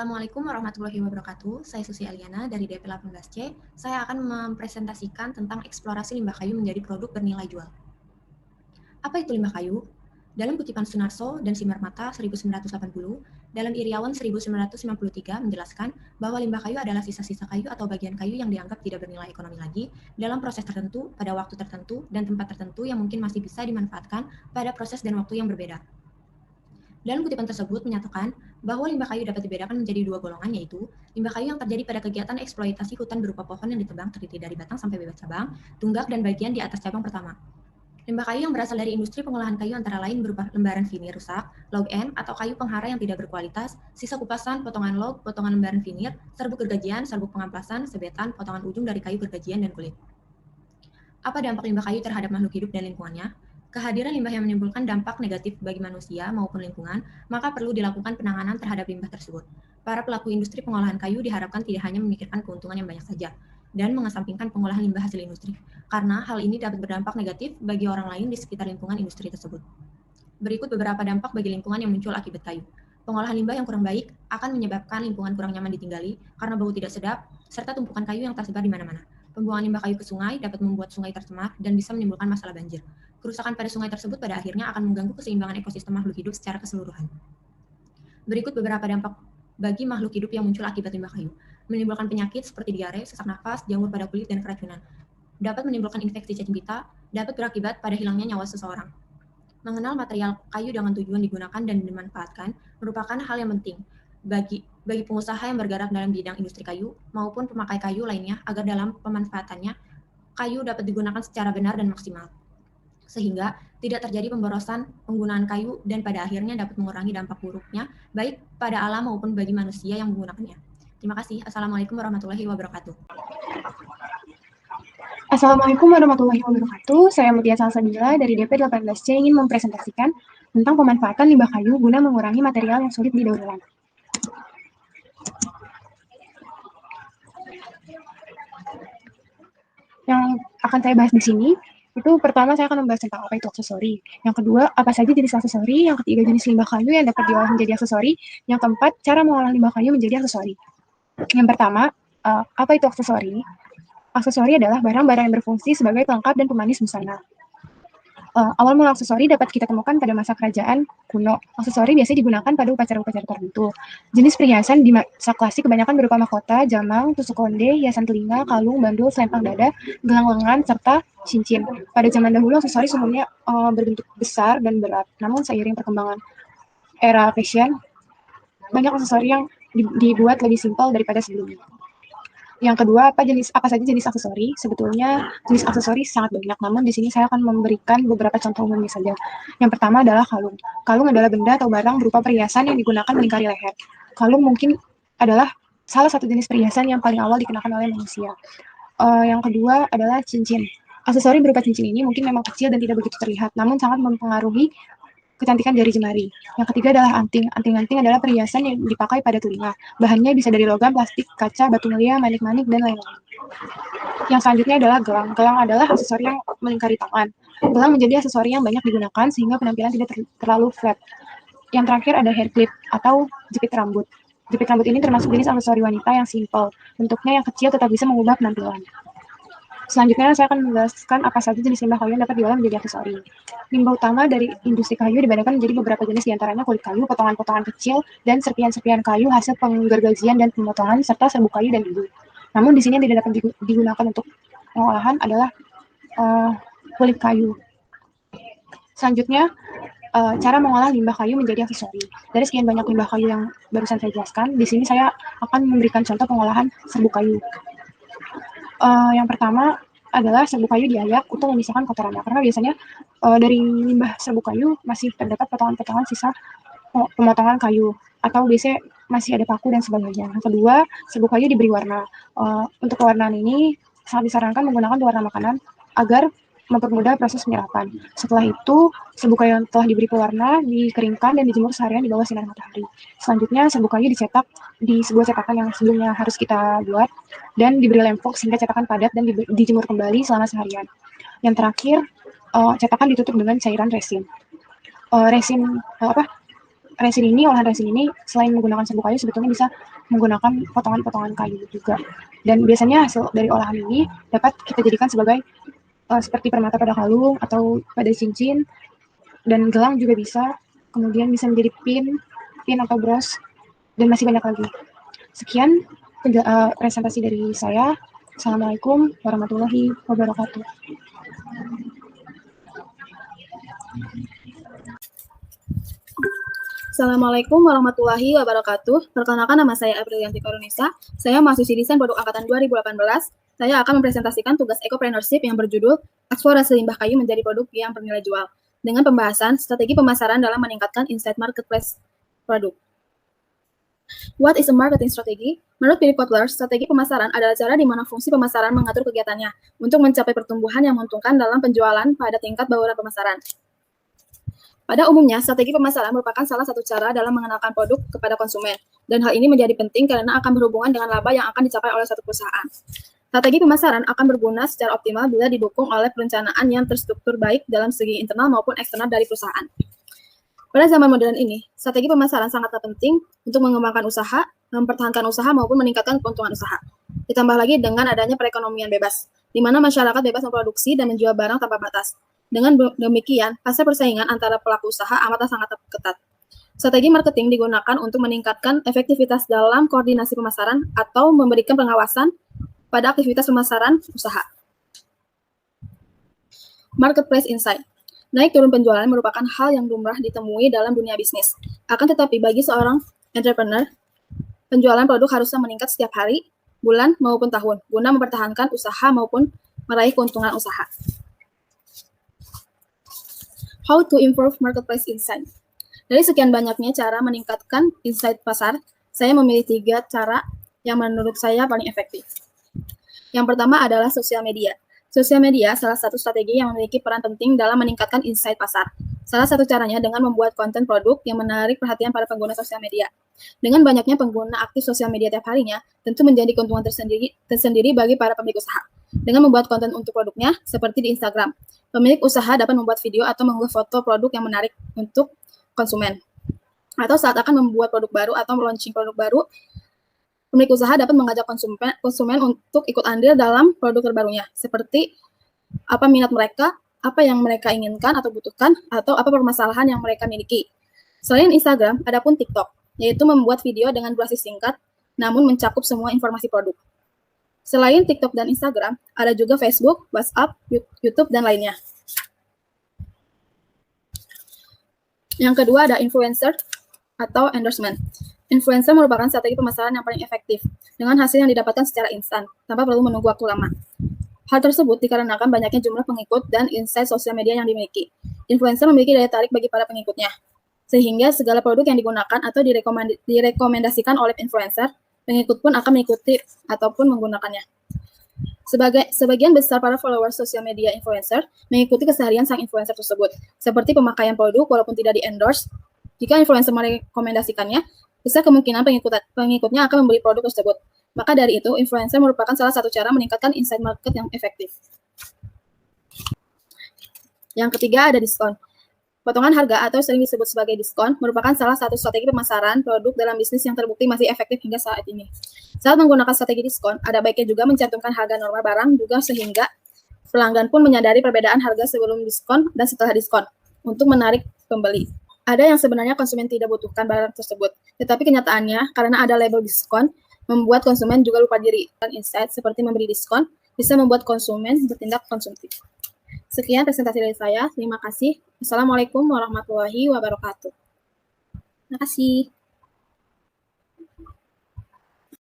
Assalamualaikum warahmatullahi wabarakatuh. Saya Susi Aliana dari DP 18C. Saya akan mempresentasikan tentang eksplorasi limbah kayu menjadi produk bernilai jual. Apa itu limbah kayu? Dalam kutipan Sunarso dan Simarmata 1980, dalam Iriawan 1993 menjelaskan bahwa limbah kayu adalah sisa-sisa kayu atau bagian kayu yang dianggap tidak bernilai ekonomi lagi dalam proses tertentu, pada waktu tertentu, dan tempat tertentu yang mungkin masih bisa dimanfaatkan pada proses dan waktu yang berbeda. Dalam kutipan tersebut menyatakan bahwa limbah kayu dapat dibedakan menjadi dua golongan, yaitu limbah kayu yang terjadi pada kegiatan eksploitasi hutan berupa pohon yang ditebang terdiri dari batang sampai bebat cabang, tunggak, dan bagian di atas cabang pertama. Limbah kayu yang berasal dari industri pengolahan kayu antara lain berupa lembaran vinir rusak, log N atau kayu penghara yang tidak berkualitas, sisa kupasan, potongan log, potongan lembaran vinir, serbuk gergajian, serbuk pengamplasan, sebetan, potongan ujung dari kayu gergajian, dan kulit. Apa dampak limbah kayu terhadap makhluk hidup dan lingkungannya? Kehadiran limbah yang menimbulkan dampak negatif bagi manusia maupun lingkungan, maka perlu dilakukan penanganan terhadap limbah tersebut. Para pelaku industri pengolahan kayu diharapkan tidak hanya memikirkan keuntungan yang banyak saja, dan mengesampingkan pengolahan limbah hasil industri, karena hal ini dapat berdampak negatif bagi orang lain di sekitar lingkungan industri tersebut. Berikut beberapa dampak bagi lingkungan yang muncul akibat kayu. Pengolahan limbah yang kurang baik akan menyebabkan lingkungan kurang nyaman ditinggali karena bau tidak sedap, serta tumpukan kayu yang tersebar di mana-mana. Pembuangan limbah kayu ke sungai dapat membuat sungai tercemar dan bisa menimbulkan masalah banjir. Kerusakan pada sungai tersebut pada akhirnya akan mengganggu keseimbangan ekosistem makhluk hidup secara keseluruhan. Berikut beberapa dampak bagi makhluk hidup yang muncul akibat limbah kayu. Menimbulkan penyakit seperti diare, sesak nafas, jamur pada kulit, dan keracunan. Dapat menimbulkan infeksi cacing pita, dapat berakibat pada hilangnya nyawa seseorang. Mengenal material kayu dengan tujuan digunakan dan dimanfaatkan merupakan hal yang penting bagi pengusaha yang bergerak dalam bidang industri kayu maupun pemakai kayu lainnya agar dalam pemanfaatannya kayu dapat digunakan secara benar dan maksimal, sehingga tidak terjadi pemborosan penggunaan kayu dan pada akhirnya dapat mengurangi dampak buruknya baik pada alam maupun bagi manusia yang menggunakannya. Terima kasih. Assalamualaikum warahmatullahi wabarakatuh. Assalamualaikum warahmatullahi wabarakatuh. Saya Mutia Salsabila dari DP 18C ingin mempresentasikan tentang pemanfaatan limbah kayu guna mengurangi material yang sulit didaur ulang. Yang akan saya bahas di sini, itu pertama saya akan membahas tentang apa itu aksesori. Yang kedua, apa saja jenis aksesori. Yang ketiga, jenis limbah kayu yang dapat diolah menjadi aksesori. Yang keempat, cara mengolah limbah kayu menjadi aksesori. Yang pertama, apa itu aksesori? Aksesori adalah barang-barang yang berfungsi sebagai pelengkap dan pemanis busana. Awal mula aksesori dapat kita temukan pada masa kerajaan kuno. Aksesori biasanya digunakan pada upacara-upacara tertentu. Jenis perhiasan di masa klasik kebanyakan berupa mahkota, jamang, tusuk konde, hiasan telinga, kalung, bandul, selempang dada, gelang lengan, serta cincin. Pada zaman dahulu aksesori umumnya berbentuk besar dan berat. Namun seiring perkembangan era fashion, banyak aksesori yang dibuat lebih simpel daripada sebelumnya. Yang kedua, apa saja jenis aksesori? Sebetulnya jenis aksesori sangat banyak, namun di sini saya akan memberikan beberapa contoh umumnya saja. Yang pertama adalah kalung. Kalung adalah benda atau barang berupa perhiasan yang digunakan melingkari leher. Kalung mungkin adalah salah satu jenis perhiasan yang paling awal dikenakan oleh manusia. Yang kedua adalah cincin. Aksesori berupa cincin ini mungkin memang kecil dan tidak begitu terlihat, namun sangat mempengaruhi kecantikan jari jemari. Yang ketiga adalah anting. Anting-anting adalah perhiasan yang dipakai pada telinga. Bahannya bisa dari logam, plastik, kaca, batu mulia, manik-manik, dan lain-lain. Yang selanjutnya adalah gelang. Gelang adalah aksesori yang melingkari tangan. Gelang menjadi aksesori yang banyak digunakan sehingga penampilan tidak terlalu flat. Yang terakhir ada hair clip atau jepit rambut. Jepit rambut ini termasuk jenis aksesori wanita yang simple. Bentuknya yang kecil tetap bisa mengubah penampilan. Selanjutnya saya akan menjelaskan apa saja jenis limbah kayu yang dapat diolah menjadi aksesori. Limbah utama dari industri kayu dibedakan menjadi beberapa jenis, diantaranya kulit kayu, potongan-potongan kecil, dan serpian-serpian kayu hasil penggergajian dan pemotongan, serta serbuk kayu dan debu. Namun di sini yang tidak dapat digunakan untuk pengolahan adalah kulit kayu. Selanjutnya, cara mengolah limbah kayu menjadi aksesori. Dari sekian banyak limbah kayu yang barusan saya jelaskan, di sini saya akan memberikan contoh pengolahan serbuk kayu. Yang pertama adalah serbuk kayu diayak untuk memisahkan kotorannya, karena biasanya dari limbah serbuk kayu masih terdapat potongan-potongan sisa pemotongan kayu, atau biasanya masih ada paku dan sebagainya. Yang kedua, serbuk kayu diberi warna. Untuk pewarnaan ini sangat disarankan menggunakan pewarna makanan agar mempermudah proses penyerapan. Setelah itu, serbuk kayu yang telah diberi pewarna dikeringkan dan dijemur seharian di bawah sinar matahari. Selanjutnya, serbuk kayu dicetak di sebuah cetakan yang sebelumnya harus kita buat dan diberi lem fox sehingga cetakan padat dan dijemur kembali selama seharian. Yang terakhir, cetakan ditutup dengan cairan resin. olahan resin ini selain menggunakan serbuk kayu sebetulnya bisa menggunakan potongan-potongan kayu juga. Dan biasanya hasil dari olahan ini dapat kita jadikan sebagai seperti permata pada kalung atau pada cincin, dan gelang juga bisa, kemudian bisa menjadi pin atau bros, dan masih banyak lagi. Sekian presentasi dari saya. Assalamualaikum warahmatullahi wabarakatuh. Assalamualaikum warahmatullahi wabarakatuh. Perkenalkan, nama saya Aprilianti Karunisa. Saya mahasiswi desain produk angkatan 2018. Saya akan mempresentasikan tugas ecopreneurship yang berjudul Eksplorasi Limbah Kayu Menjadi Produk yang Bernilai Jual, dengan pembahasan strategi pemasaran dalam meningkatkan insight marketplace produk. What is a marketing strategy? Menurut Philip Kotler, strategi pemasaran adalah cara di mana fungsi pemasaran mengatur kegiatannya untuk mencapai pertumbuhan yang menguntungkan dalam penjualan pada tingkat bauran pemasaran. Pada umumnya, strategi pemasaran merupakan salah satu cara dalam mengenalkan produk kepada konsumen, dan hal ini menjadi penting karena akan berhubungan dengan laba yang akan dicapai oleh suatu perusahaan. Strategi pemasaran akan berguna secara optimal bila didukung oleh perencanaan yang terstruktur baik dalam segi internal maupun eksternal dari perusahaan. Pada zaman modern ini, strategi pemasaran sangatlah penting untuk mengembangkan usaha, mempertahankan usaha maupun meningkatkan keuntungan usaha. Ditambah lagi dengan adanya perekonomian bebas, di mana masyarakat bebas memproduksi dan menjual barang tanpa batas. Dengan demikian, pasar persaingan antara pelaku usaha amatlah sangat ketat. Strategi marketing digunakan untuk meningkatkan efektivitas dalam koordinasi pemasaran atau memberikan pengawasan pada aktivitas pemasaran usaha. Marketplace insight. Naik turun penjualan merupakan hal yang lumrah ditemui dalam dunia bisnis. Akan tetapi bagi seorang entrepreneur, penjualan produk harusnya meningkat setiap hari, bulan, maupun tahun, guna mempertahankan usaha maupun meraih keuntungan usaha. How to improve marketplace insight. Dari sekian banyaknya cara meningkatkan insight pasar, saya memilih 3 cara yang menurut saya paling efektif. Yang pertama adalah sosial media. Sosial media salah satu strategi yang memiliki peran penting dalam meningkatkan insight pasar. Salah satu caranya dengan membuat konten produk yang menarik perhatian para pengguna sosial media. Dengan banyaknya pengguna aktif sosial media tiap harinya, tentu menjadi keuntungan tersendiri bagi para pemilik usaha. Dengan membuat konten untuk produknya, seperti di Instagram, pemilik usaha dapat membuat video atau mengunggah foto produk yang menarik untuk konsumen. Atau saat akan membuat produk baru atau launching produk baru, pemilik usaha dapat mengajak konsumen untuk ikut andil dalam produk terbarunya, seperti apa minat mereka, apa yang mereka inginkan atau butuhkan, atau apa permasalahan yang mereka miliki. Selain Instagram, ada pun TikTok, yaitu membuat video dengan durasi singkat, namun mencakup semua informasi produk. Selain TikTok dan Instagram, ada juga Facebook, WhatsApp, YouTube, dan lainnya. Yang kedua ada influencer atau endorsement. Influencer merupakan strategi pemasaran yang paling efektif, dengan hasil yang didapatkan secara instan, tanpa perlu menunggu waktu lama. Hal tersebut dikarenakan banyaknya jumlah pengikut dan insight sosial media yang dimiliki. Influencer memiliki daya tarik bagi para pengikutnya, sehingga segala produk yang digunakan atau direkomendasikan oleh influencer, pengikut pun akan mengikuti ataupun menggunakannya. Sebagian besar para followers sosial media influencer mengikuti keseharian sang influencer tersebut, seperti pemakaian produk walaupun tidak di-endorse. Jika influencer merekomendasikannya, besar kemungkinan pengikutnya akan membeli produk tersebut. Maka dari itu, influencer merupakan salah satu cara meningkatkan insight market yang efektif. Yang ketiga ada diskon. Potongan harga atau sering disebut sebagai diskon merupakan salah satu strategi pemasaran produk dalam bisnis yang terbukti masih efektif hingga saat ini. Saat menggunakan strategi diskon, ada baiknya juga mencantumkan harga normal barang juga sehingga pelanggan pun menyadari perbedaan harga sebelum diskon dan setelah diskon untuk menarik pembeli. Ada yang sebenarnya konsumen tidak butuhkan barang tersebut, tetapi kenyataannya karena ada label diskon, membuat konsumen juga lupa diri. Dan insight seperti memberi diskon bisa membuat konsumen bertindak konsumtif. Sekian presentasi dari saya. Terima kasih. Assalamualaikum warahmatullahi wabarakatuh. Terima kasih.